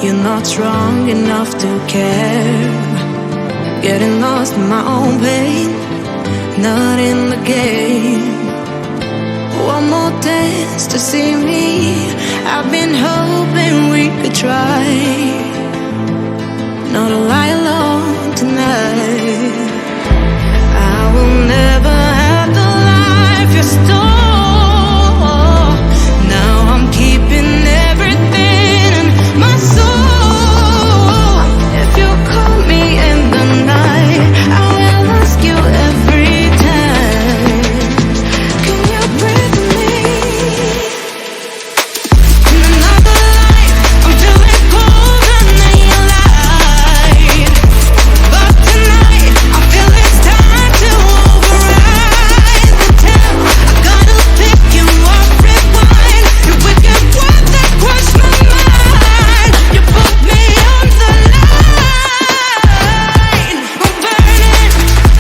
You're not strong enough to care. Getting lost in my own pain, not in the game. One more dance to see me. I've been hoping we could try not to lie alone tonight. I will never have the life you stole. Now I'm keeping everything in my soul. If you call me in the night, I will ask you every time, can you breathe with me? In another life, I'm feeling colder than your light. But tonight, I feel it's time to override the temp. I gotta pick you up, rewind. Your wicked words that crush my mind. You put me on the line. I'm burning,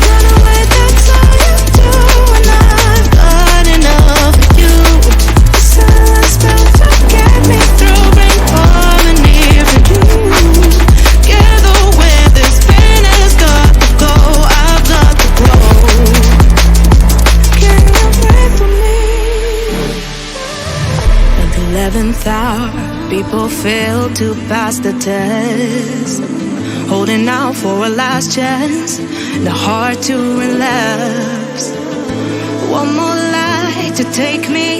run away, that's all you do. And I've got enough of you. The silence spell to get me through, bring harmony for you. Together where this pain has got to go, I've got to grow. Can you breathe for me? At the 11th hour, people fail to pass the test, holding out for a last chance, the heart to relapse. One more light to take me,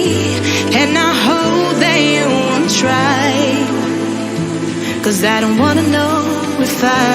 and I hope that you won't try, 'cause I don't wanna know if I